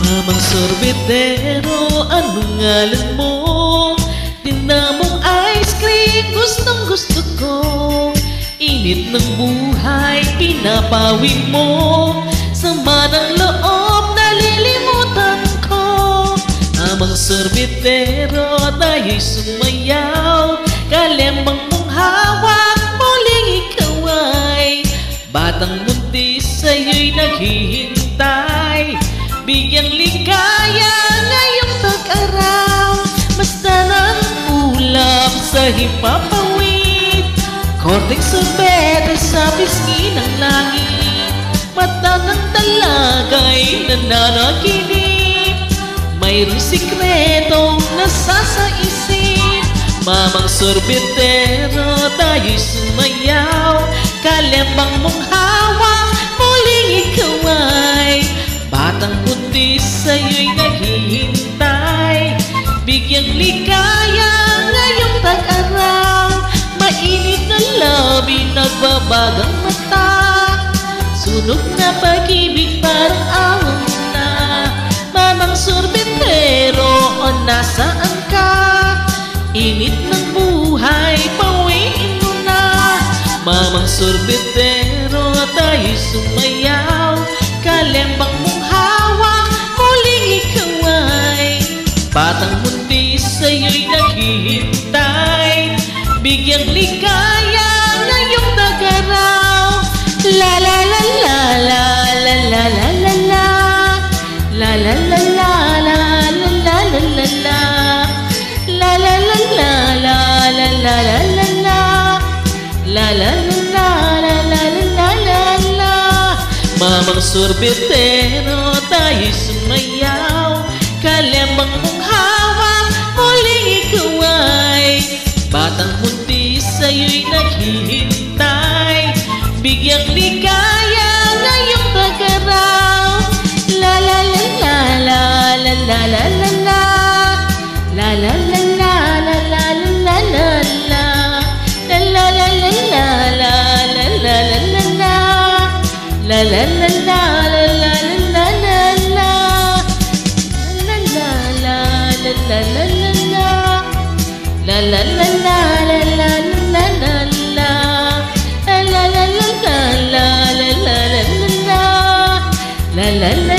Mamang sorbetero, anong ngalan mo? Dinamong ice cream, gustong gusto ko. Init ng buhay, pinapawi mo. Sama ng loob, nalilimutan ko. Mamang sorbetero, tayo'y sumayaw. Kalembang mong hawak, muling ikaw ay batang buntis, sa'yo'y naghihintay. Bigyang ligaya ngayong tag-araw. Basta ng ulap sa hipapawid, korteng sorbete sa pisngi ng langit. Mata ng talaga'y nananaginip, mayroong sikretong nasasaisip. Mamang sorbetero, tayo'y sumayaw. Kalembang mong hawak, muling ikaw ay batang buntis, sa'yo'y naghihintay. Bigyang ligaya ngayong tag-araw. Mainit na labi, nagbabagang mata. Sunog na pag-ibig, parang awang na. Mamang sorbetero, o nasaan ka? Init ng buhay, pawiin mo na. Mamang sorbetero, tayo'y sumayaw. Kalembang mong hawak, muling ikaw ay batang buntis, sa'yo'y naghihintay. Bigyang ligaya ngayong tag-araw. La la la la la la la la la la. La la la la la la la la la la. La la la la la la la la la la. La la la la la la la la la. Mamang sorbetero, tayo'y sumayaw. Kalembang mong hawak, muling ikaw ay batang buntis, sa'yo'y naghihintay. Bigyang ligaya ngayong tag-araw. La la la la la la la la la la. La la la la la la la la la. La la la la la la la la la la. La la la la la la la la la. La la la la la la la. La la la la la la la la la. La la la la la la la la la la. La la la